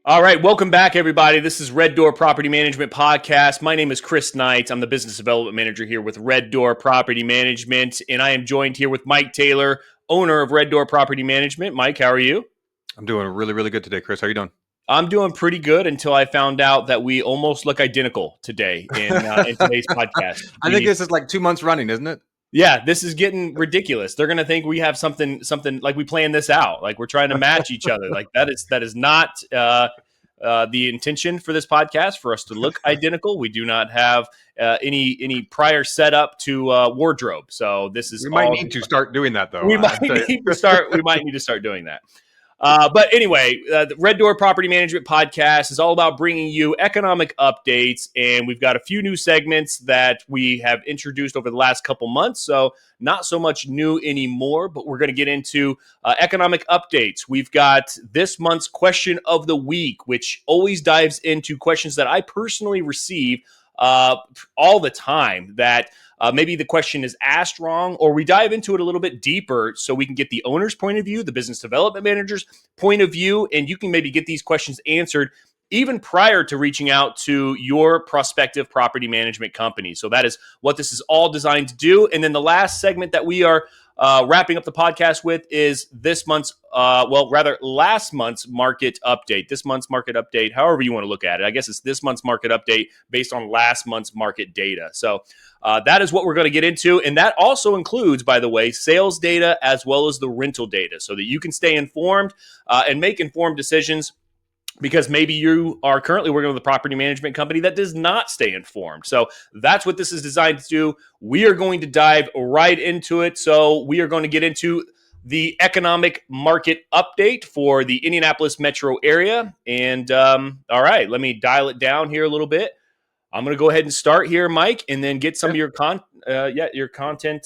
All right, welcome back, everybody. This is Red Door Property Management Podcast. My name is Chris Knight. I'm the Business Development Manager here with Red Door Property Management, and I am joined here with Mike Taylor, owner of Red Door Property Management. Mike, how are you? I'm doing really, really good today, Chris. How are you doing? I'm doing pretty good until I found out that we almost look identical today in today's podcast. I think this is like 2 months running, isn't it? Yeah, this is getting ridiculous. They're going to think we have something like we planned this out, like we're trying to match each other. Like that is not the intention for this podcast for us to look identical. We do not have any prior setup to wardrobe, so this is. We might need to start doing that, though. We might need to start. We might need to start doing that. But anyway, the Red Door Property Management Podcast is all about bringing you economic updates, and we've got a few new segments that we have introduced over the last couple months, so not so much new anymore, but we're going to get into economic updates. We've got this month's Question of the Week, which always dives into questions that I personally receive all the time that maybe the question is asked wrong, or we dive into it a little bit deeper so we can get the owner's point of view, the business development manager's point of view, and you can maybe get these questions answered even prior to reaching out to your prospective property management company. So that is what this is all designed to do. And then the last segment that we are wrapping up the podcast with is last month's market update. This month's market update, however you want to look at it. I guess it's this month's market update based on last month's market data. So that is what we're going to get into. And that also includes, by the way, sales data as well as the rental data so that you can stay informed and make informed decisions, because maybe you are currently working with a property management company that does not stay informed. So that's what this is designed to do. We are going to dive right into it. So we are going to get into the economic market update for the Indianapolis metro area. And all right, let me dial it down here a little bit. I'm going to go ahead and start here, Mike, and then get some of your content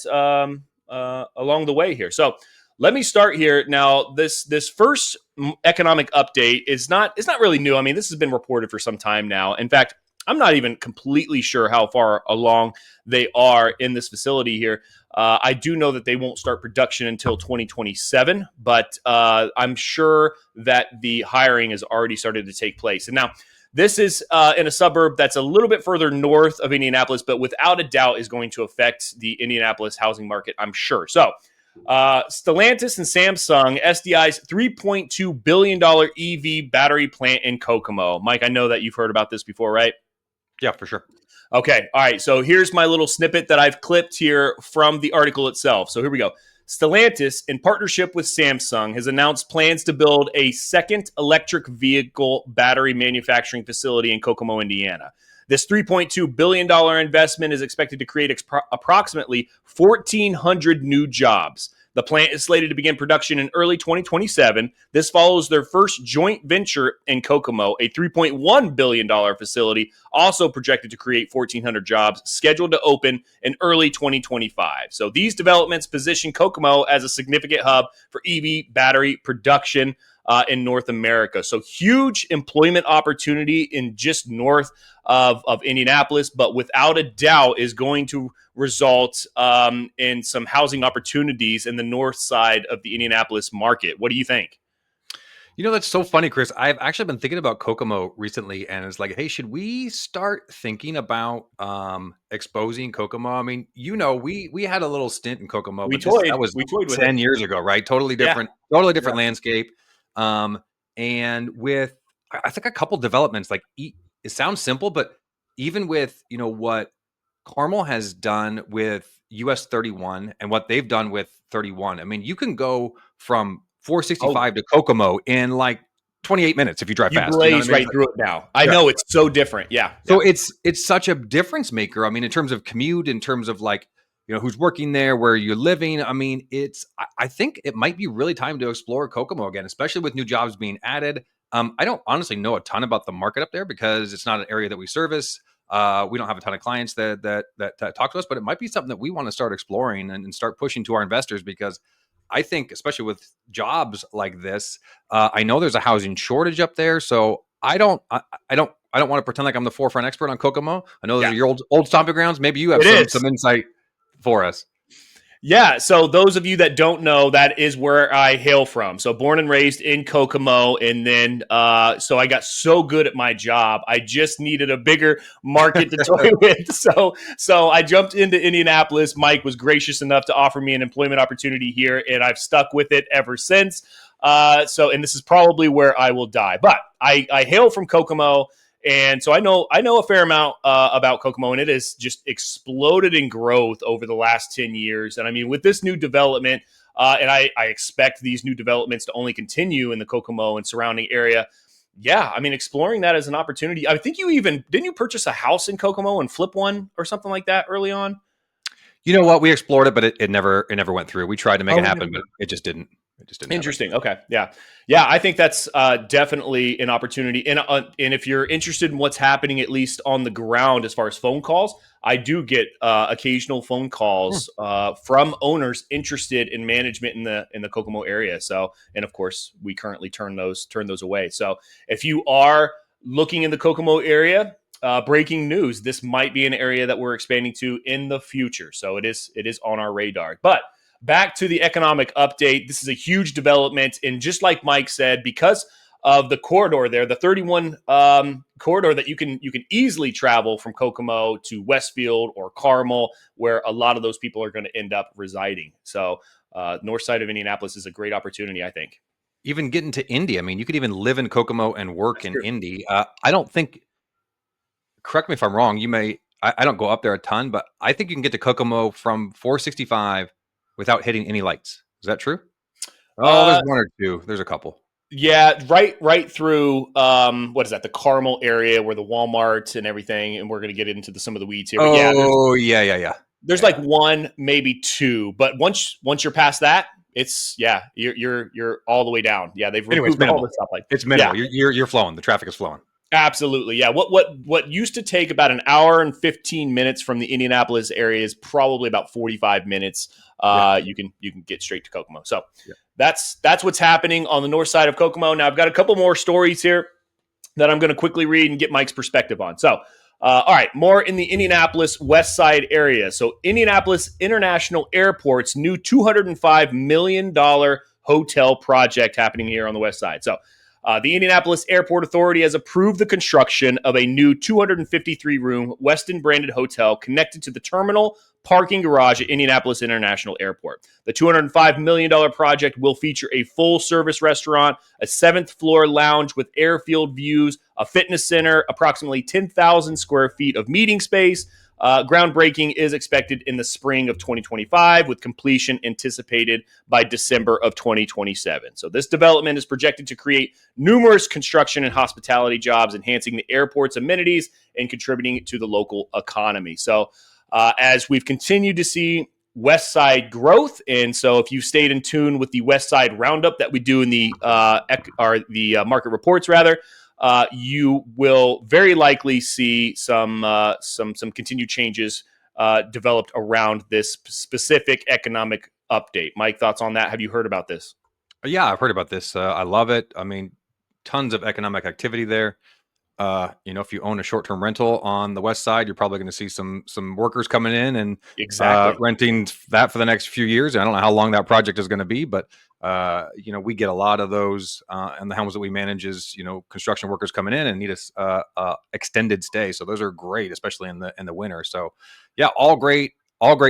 along the way here. So let me start here. Now, this first economic update it's not really new. I mean, this has been reported for some time now. In fact, I'm not even completely sure how far along they are in this facility here. I do know that they won't start production until 2027, but I'm sure that the hiring has already started to take place. And now, this is in a suburb that's a little bit further north of Indianapolis, but without a doubt is going to affect the Indianapolis housing market, I'm sure. So, Stellantis and Samsung, SDI's $3.2 billion EV battery plant in Kokomo. Mike, I know that you've heard about this before, right? Yeah, for sure. Okay. All right. So here's my little snippet that I've clipped here from the article itself. So here we go. Stellantis, in partnership with Samsung, has announced plans to build a second electric vehicle battery manufacturing facility in Kokomo, Indiana. This $3.2 billion investment is expected to create approximately 1,400 new jobs. The plant is slated to begin production in early 2027. This follows their first joint venture in Kokomo, a $3.1 billion facility, also projected to create 1,400 jobs, scheduled to open in early 2025. So these developments position Kokomo as a significant hub for EV battery production in North America. So huge employment opportunity in just north of Indianapolis, but without a doubt is going to result in some housing opportunities in the north side of the Indianapolis market. What do you think? You know, that's so funny, Chris. I've actually been thinking about Kokomo recently, and it's like, hey, should we start thinking about exposing Kokomo? I mean, you know, we had a little stint in Kokomo, We but toyed. that was We toyed with 10 it. years ago, right? Totally different landscape. And with, I think, a couple developments, like it sounds simple, but even with, you know, what Carmel has done with US 31 and what they've done with 31, I mean, you can go from 465 to Kokomo in like 28 minutes if you drive fast. Blaze, you know what I mean? right through it now. I know it's so different. Yeah. So it's such a difference maker. I mean, in terms of commute, in terms of like, you know, who's working there, where you're living. I mean, I think it might be really time to explore Kokomo again, especially with new jobs being added. I don't honestly know a ton about the market up there because it's not an area that we service. We don't have a ton of clients that talk to us, but it might be something that we want to start exploring and start pushing to our investors, because I think, especially with jobs like this, I know there's a housing shortage up there. So I don't want to pretend like I'm the forefront expert on Kokomo. I know those are your old stomping grounds. Maybe you have some insight for us. Yeah, so those of you that don't know, that is where I hail from. So born and raised in Kokomo, and then so I got so good at my job, I just needed a bigger market to toy with. So I jumped into Indianapolis. Mike was gracious enough to offer me an employment opportunity here, and I've stuck with it ever since. And this is probably where I will die. But I hail from Kokomo. And so I know a fair amount about Kokomo, and it has just exploded in growth over the last 10 years. And I mean, with this new development, and I expect these new developments to only continue in the Kokomo and surrounding area. Yeah, I mean, exploring that as an opportunity. I think didn't you purchase a house in Kokomo and flip one or something like that early on? You know what? We explored it, but it never went through. We tried to make Oh, it we happen, never but did. it just didn't happen. Interesting. Okay. Yeah. Yeah. I think that's definitely an opportunity. And if you're interested in what's happening, at least on the ground, as far as phone calls, I do get occasional phone Hmm. calls from owners interested in management in the Kokomo area. So, and of course, we currently turn those away. So, if you are looking in the Kokomo area, breaking news: this might be an area that we're expanding to in the future. So it is on our radar. But back to the economic update. This is a huge development. And just like Mike said, because of the corridor there, the 31 corridor that you can easily travel from Kokomo to Westfield or Carmel, where a lot of those people are going to end up residing. So north side of Indianapolis is a great opportunity, I think. Even getting to Indy, I mean, you could even live in Kokomo and work That's in true. Indy. I don't think. Correct me if I'm wrong. You may. I don't go up there a ton, but I think you can get to Kokomo from 465 without hitting any lights. Is that true? Oh, there's Uh, one or two. There's a couple. yeah, right through what is that? The Carmel area where the Walmart and everything, and we're going to get into some of the weeds here. But yeah, there's Oh, yeah, yeah, yeah, there's yeah, like yeah. one, maybe two, but once you're past that, it's yeah, you're all the way down. Yeah, they've Anyway, it's removed all minimal. the stuff like It's yeah, minimal. You're flowing. The traffic is flowing. absolutely. Yeah, what used to take about an hour and 15 minutes from the Indianapolis area is probably about 45 minutes. Yeah, You can get straight to Kokomo. So yeah. that's what's happening on the north side of Kokomo. Now I've got a couple more stories here that I'm going to quickly read and get Mike's perspective on. So, all right, more in the Indianapolis West Side area. So, Indianapolis International Airport's new $205 million hotel project happening here on the West Side. So, the Indianapolis Airport Authority has approved the construction of a new 253-room Westin branded hotel connected to the terminal parking garage at Indianapolis International Airport. The $205 million project will feature a full service restaurant, a seventh floor lounge with airfield views, a fitness center, approximately 10,000 square feet of meeting space. Groundbreaking is expected in the spring of 2025, with completion anticipated by December of 2027. So, this development is projected to create numerous construction and hospitality jobs, enhancing the airport's amenities and contributing to the local economy. So, as we've continued to see West Side growth, and so if you stayed in tune with the West Side Roundup that we do in the market reports, rather, you will very likely see some continued changes developed around this specific economic update. Mike, thoughts on that? Have you heard about this? Yeah, I've heard about this. I love it. I mean, tons of economic activity there. If you own a short-term rental on the west side, you're probably going to see some workers coming in and Exactly. renting that for the next few years. I don't know how long that project is going to be, but we get a lot of those, and the homes that we manage is construction workers coming in and need a extended stay. So those are great, especially in the winter. So yeah, all great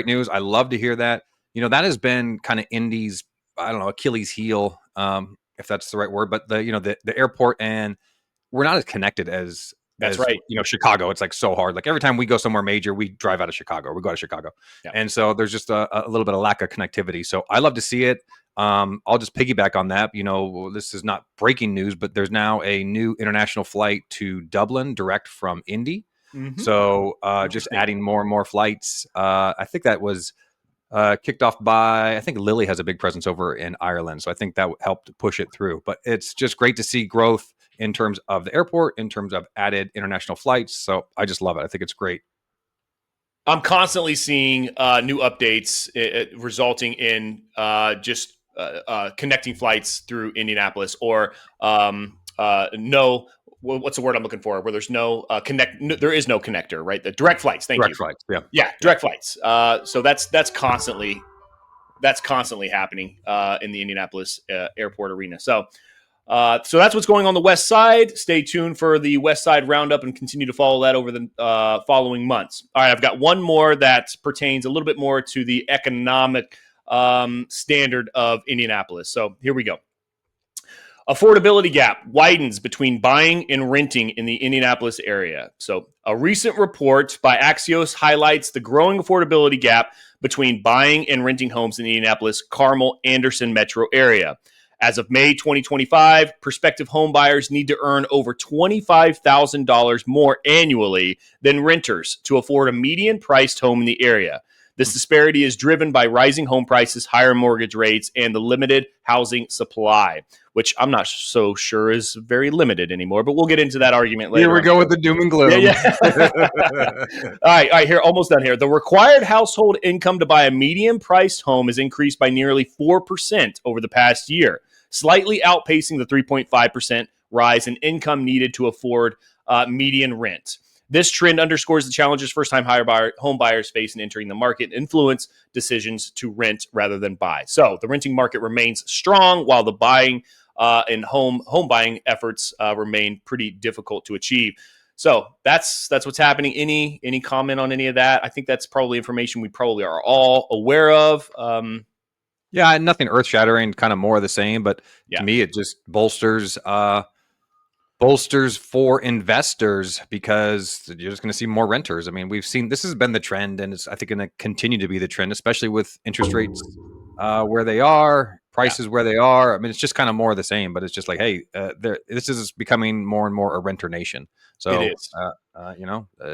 news. I love to hear that. That has been kind of Indy's, I don't know, Achilles heel, if that's the right word, but the airport, and we're not as connected That's as right. Chicago. It's like so hard. Like every time we go somewhere major, we drive out of Chicago. We go to Chicago, Yeah. and so there's just a little bit of lack of connectivity. So I love to see it. I'll just piggyback on that. This is not breaking news, but there's now a new international flight to Dublin direct from Indy. Mm-hmm. So just Interesting. adding more and more flights. I think that was kicked off by, I think Lilly has a big presence over in Ireland. So I think that helped push it through. But it's just great to see growth in terms of the airport, in terms of added international flights. So I just love it. I think it's great. I'm constantly seeing new updates resulting in just connecting flights through Indianapolis, or no, what's the word I'm looking for? Where there's no connect, no, there is no connector, right? The direct flights. Thank Direct you. flights. Yeah. Yeah, Yeah. direct flights. So that's constantly. that's constantly happening in the Indianapolis airport arena. So that's what's going on the west side. Stay tuned for the west side roundup and continue to follow that over the following months. All right, I've got one more that pertains a little bit more to the economic standard of Indianapolis. So here we go. Affordability gap widens between buying and renting in the Indianapolis area. So, a recent report by Axios highlights the growing affordability gap between buying and renting homes in the Indianapolis, Carmel, Anderson metro area. As of May 2025, prospective home buyers need to earn over $25,000 more annually than renters to afford a median priced home in the area. This disparity is driven by rising home prices, higher mortgage rates, and the limited housing supply, which I'm not so sure is very limited anymore, but we'll get into that argument later. Here we go with the doom and gloom. Yeah. All right, here, almost done here. The required household income to buy a medium-priced home has increased by nearly 4% over the past year, slightly outpacing the 3.5% rise in income needed to afford median rent. This trend underscores the challenges first-time home buyers face in entering the market and influence decisions to rent rather than buy. So the renting market remains strong, while the buying and home buying efforts remain pretty difficult to achieve. So that's what's happening. Any comment on any of that? I think that's probably information we probably are all aware of. Yeah, nothing earth-shattering, kind of more of the same. But Yeah. to me, it just bolsters for investors because you're just going to see more renters. I mean, we've seen this has been the trend, and it's I think going to continue to be the trend, especially with interest rates where they are, prices where they are. I mean, it's just kind of more of the same. But it's just like, hey, this is becoming more and more a renter nation. So It is.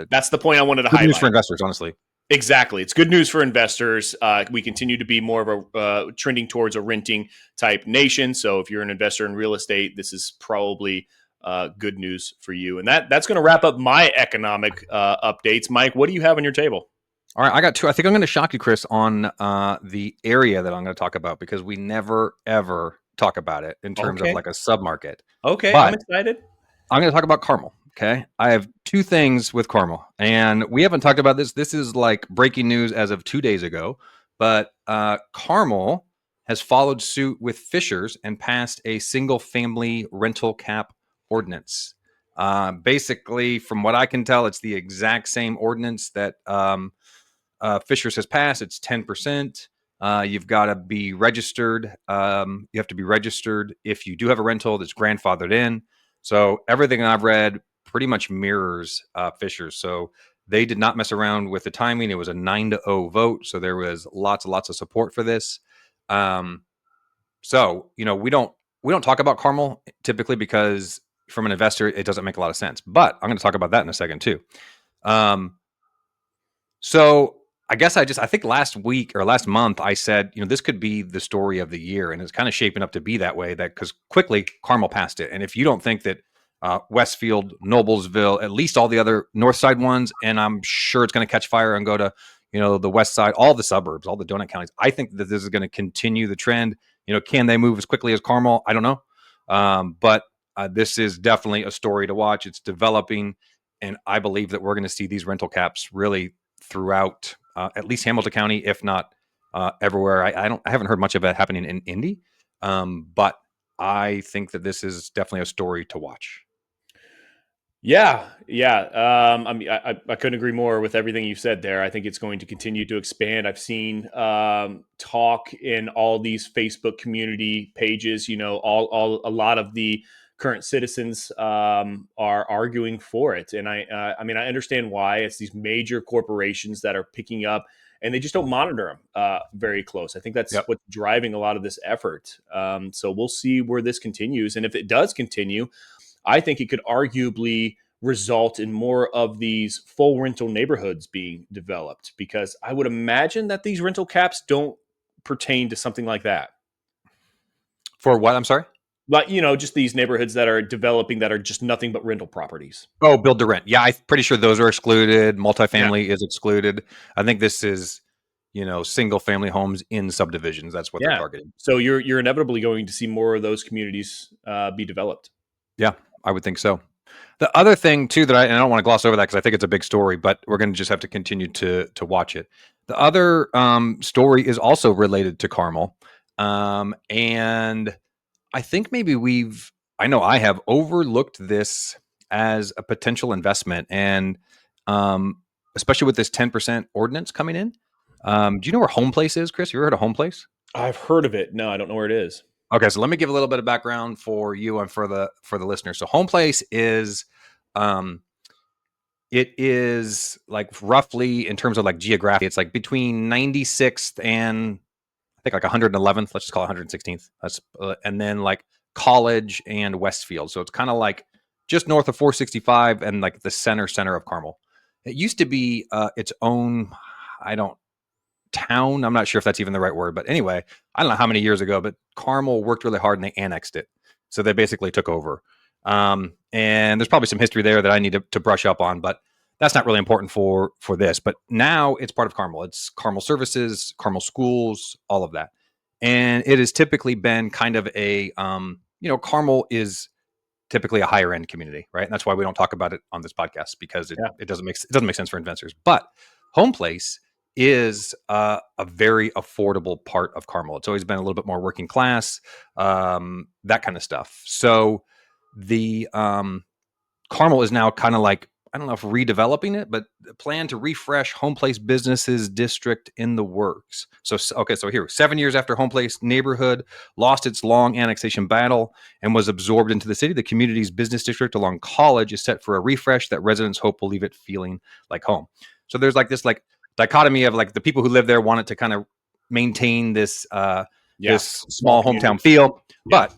That's the the point I wanted to good highlight. news for investors, honestly. Exactly. It's good news for investors. We continue to be more of a trending towards a renting type nation. So if you're an investor in real estate, this is probably good news for you. And that's going to wrap up my economic updates. Mike, what do you have on your table? All right, I got two. I think I'm going to shock you, Chris, on the area that I'm going to talk about because we never, ever talk about it in terms of like a submarket. Okay, But I'm excited. I'm going to talk about Carmel. Okay. I have two things with Carmel, and we haven't talked about this. This is like breaking news as of 2 days ago. But Carmel has followed suit with Fishers and passed a single family rental cap ordinance. Basically, from what I can tell, it's the exact same ordinance that Fishers has passed. It's 10%. You've got to be registered. You have to be registered if you do have a rental that's grandfathered in. So everything I've read pretty much mirrors Fishers. So they did not mess around with the timing. It was a 9-0 vote. So there was lots and lots of support for this. So we don't talk about Carmel typically because from an investor it doesn't make a lot of sense. But I'm going to talk about that in a second too. So I guess I think last week or last month I said, this could be the story of the year, and it's kind of shaping up to be that way. That because quickly Carmel passed it, and if you don't think that Westfield, Noblesville, at least all the other north side ones, and I'm sure it's going to catch fire and go to the west side, all the suburbs, all the donut counties. I think that this is going to continue the trend. Can they move as quickly as Carmel? I don't know, but this is definitely a story to watch. It's developing, and I believe that we're going to see these rental caps really throughout at least Hamilton County, if not everywhere. I haven't heard much of it happening in Indy, but I think that this is definitely a story to watch. Yeah. I mean, I couldn't agree more with everything you said there. I think it's going to continue to expand. I've seen talk in all these Facebook community pages. A lot of the current citizens are arguing for it, and I mean, I understand why. It's these major corporations that are picking up, and they just don't monitor them very close. I think that's what's driving a lot of this effort. So we'll see where this continues, and if it does continue, I think it could arguably result in more of these full rental neighborhoods being developed, because I would imagine that these rental caps don't pertain to something like that. For what? I'm sorry? Like, just these neighborhoods that are developing that are just nothing but rental properties. Oh, build to rent. Yeah, I'm pretty sure those are excluded. Multifamily is excluded. I think this is, single family homes in subdivisions. That's what they're targeting. So you're inevitably going to see more of those communities be developed. Yeah, I would think so. The other thing too that I don't want to gloss over that because I think it's a big story, but we're going to just have to continue to watch it. The other story is also related to Carmel. And I think maybe I know I have overlooked this as a potential investment. And especially with this 10% ordinance coming in. Do you know where Home Place is, Chris? You ever heard of Home Place? I've heard of it. No, I don't know where it is. Okay, so let me give a little bit of background for you and for the listeners. So Home Place is um it is like roughly in terms of like geography, it's like between 96th and I think like 111th, let's just call it 116th. That's and then like College and Westfield. So it's kind of like just north of 465 and like the center of Carmel. It used to be its own, I don't town. I'm not sure if that's even the right word, but anyway, I don't know how many years ago, but Carmel worked really hard and they annexed it. So they basically took over. And there's probably some history there that I need to brush up on, but that's not really important for this. But now it's part of Carmel. It's Carmel Services, Carmel Schools, all of that. And it has typically been kind of a, Carmel is typically a higher end community, right? And that's why we don't talk about it on this podcast because it doesn't make sense for investors. But Home Place is a very affordable part of Carmel. It's always been a little bit more working class, that kind of stuff. So the Carmel is now kind of like, I don't know if redeveloping it, but plan to refresh Home Place businesses district in the works. So here, 7 years after Home Place neighborhood lost its long annexation battle and was absorbed into the city, the community's business district along College is set for a refresh that residents hope will leave it feeling like home. So there's like this like dichotomy of like the people who live there wanted to kind of maintain this this small hometown feel, but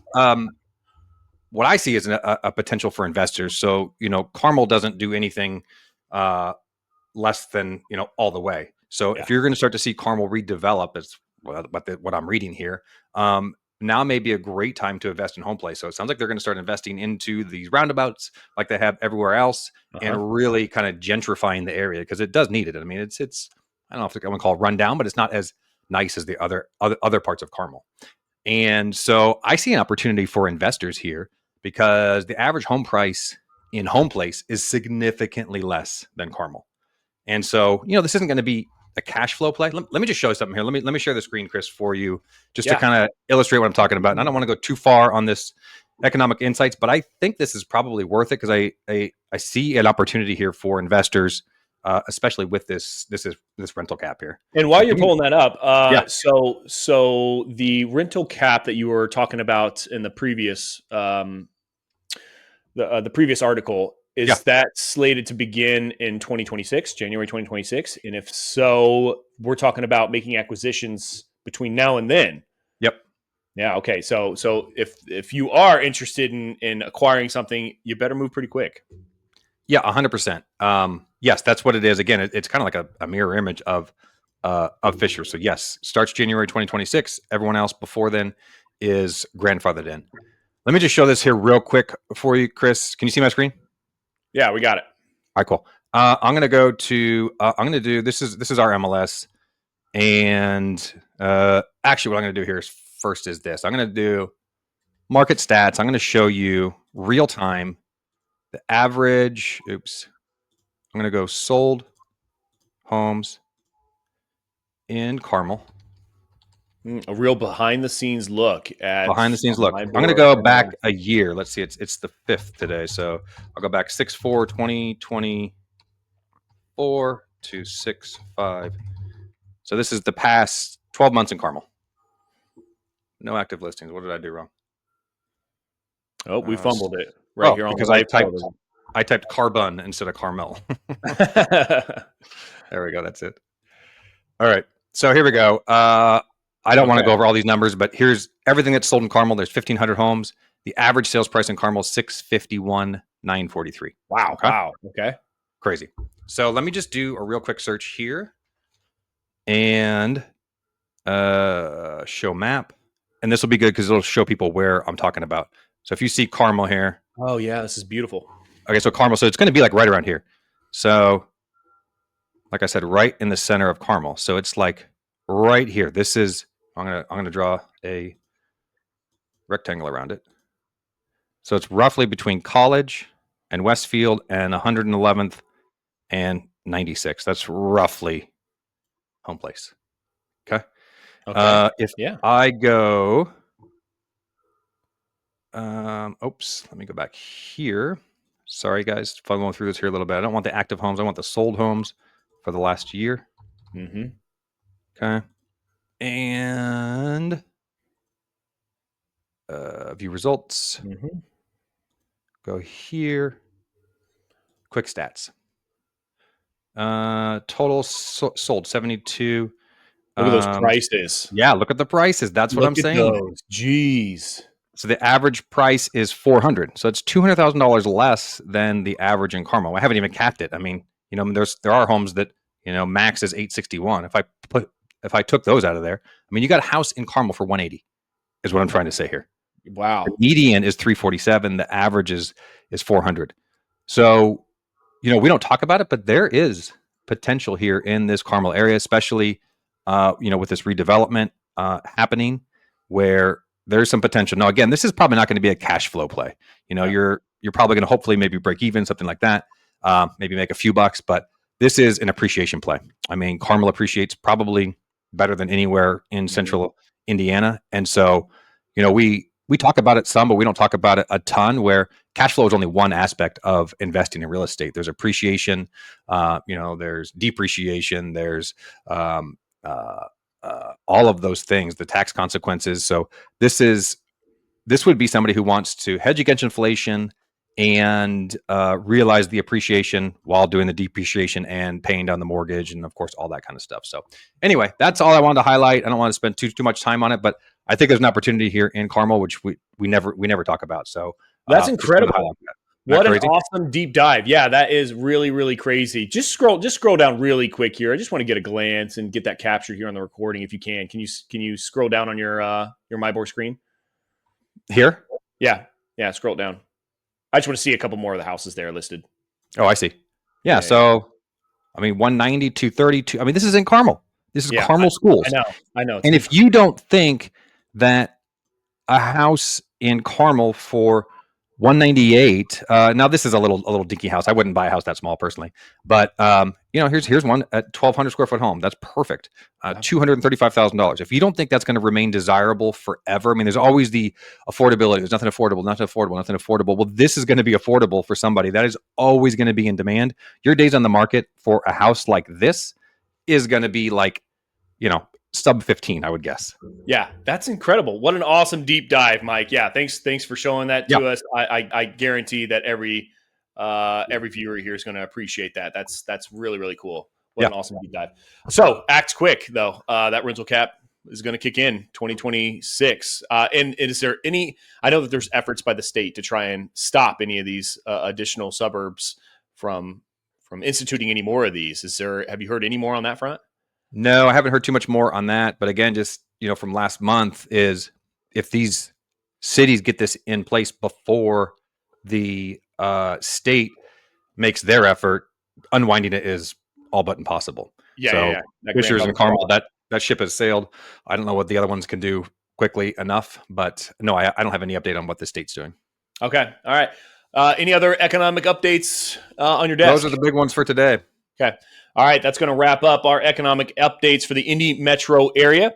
what I see is a potential for investors. So, Carmel doesn't do anything less than, all the way. So if you're going to start to see Carmel redevelop, is what I'm reading here, now may be a great time to invest in Home Place. So it sounds like they're going to start investing into these roundabouts like they have everywhere else and really kind of gentrifying the area because it does need it. I mean, it's I don't know if I want to call it run down, but it's not as nice as the other parts of Carmel. And so I see an opportunity for investors here because the average home price in Home Place is significantly less than Carmel. And so, this isn't going to be a cash flow play. Let me just show you something here. Let me share the screen, Chris, for you just to kind of illustrate what I'm talking about. And I don't want to go too far on this economic insights, but I think this is probably worth it because I see an opportunity here for investors, especially with this rental cap here. And while you're pulling that up, so the rental cap that you were talking about in the previous the previous article, is that slated to begin in 2026, January 2026? And if so, we're talking about making acquisitions between now and then. Yep. Yeah. Okay. So if you are interested in acquiring something, you better move pretty quick. Yeah, 100%. Yes, that's what it is. Again, it's kind of like a mirror image of Fisher. So yes, starts January 2026. Everyone else before then is grandfathered in. Let me just show this here real quick for you, Chris. Can you see my screen? Yeah, we got it. All right, cool. I'm going to go to. I'm going to do this is our MLS, and actually, what I'm going to do here is this. I'm going to do market stats. I'm going to show you real time the average. Oops. I'm going to go sold homes in Carmel. A real behind the scenes look at look. I'm going to go back a year. Let's see. It's the 5th today. So I'll go back 6/4/2024 to 6/5. So this is the past 12 months in Carmel. No active listings. What did I do wrong? Oh, we fumbled it here on because I typed Carbon instead of Carmel. There we go. That's it. All right. So here we go. I don't want to go over all these numbers, but here's everything that's sold in Carmel. There's 1,500 homes. The average sales price in Carmel is $651,943. Wow. Okay. Wow. Okay. Crazy. So let me just do a real quick search here and show map. And this will be good because it'll show people where I'm talking about. So if you see Carmel here. Oh, yeah. This is beautiful. Okay. So Carmel. So it's going to be like right around here. So like I said, right in the center of Carmel. So it's like right here. This is, I'm gonna draw a rectangle around it. So it's roughly between College and Westfield and 111th and 96. That's roughly home place. Okay. Okay. If Yeah. I go, oops, let me go back here. Sorry, guys, if I'm going through this here a little bit. I don't want the active homes. I want the sold homes for the last year. Mm-hmm. Okay. And view results. Mm-hmm. Go here. Quick stats. Total sold 72. Look at those prices. Yeah, look at the prices. That's what I'm Look at saying. those. Jeez. So the average price is 400. So it's $200,000 less than the average in Carmel. I haven't even capped it. I mean, there are homes that max is 861. If I took those out of there, I mean, you got a house in Carmel for 180. Is what I'm trying to say here. The Wow. median is 347. The average is 400. So we don't talk about it, but there is potential here in this Carmel area, especially with this redevelopment happening, where there's some potential. Now, again, this is probably not going to be a cash flow play. Yeah. You're probably going to hopefully maybe break even, something like that, maybe make a few bucks, but this is an appreciation play. I mean, Carmel appreciates probably better than anywhere in central Indiana, and so we talk about it some, but we don't talk about it a ton. Where cash flow is only one aspect of investing in real estate. There's appreciation, there's depreciation, there's all of those things, the tax consequences. So this would be somebody who wants to hedge against inflation and realize the appreciation while doing the depreciation and paying down the mortgage and of course all that kind of stuff. So anyway, that's all I wanted to highlight. I don't want to spend too much time on it, but I think there's an opportunity here in Carmel, which we never talk about. So That's incredible. What an crazy? awesome deep dive. Yeah, that is really, really crazy. Just scroll down really quick here. I just want to get a glance and get that captured here on the recording if you can. Can you scroll down on your MyBoard screen? Here? Yeah. Yeah, scroll down. I just want to see a couple more of the houses there listed. Oh, I see. Yeah, so I mean 190, 232. I mean, this is in Carmel. This is Carmel schools. I know. And if you don't think that a house in Carmel for 198. Now this is a little dinky house. I wouldn't buy a house that small personally, but here's one at 1,200 square foot home. That's perfect. $235,000. If you don't think that's going to remain desirable forever, I mean, there's always the affordability. There's nothing affordable, nothing affordable, nothing affordable. Well, this is going to be affordable for somebody. That is always going to be in demand. Your days on the market for a house like this is going to be like, sub 15, I would guess. Yeah, that's incredible. What an awesome deep dive, Mike. Yeah, thanks for showing that to us. I guarantee that every viewer here is going to appreciate that. That's really, really cool. What an awesome deep dive. So act quick though. That rental cap is going to kick in 2026. And is there any? I know that there's efforts by the state to try and stop any of these additional suburbs from instituting any more of these. Have you heard any more on that front? No, I haven't heard too much more on that. But again, just from last month, is if these cities get this in place before the state makes their effort, unwinding it is all but impossible. Yeah. Fishers and Carmel, that ship has sailed. I don't know what the other ones can do quickly enough, but no, I don't have any update on what the state's doing. Okay, all right. Any other economic updates on your desk? Those are the big ones for today. Okay. All right, that's going to wrap up our economic updates for the Indy metro area.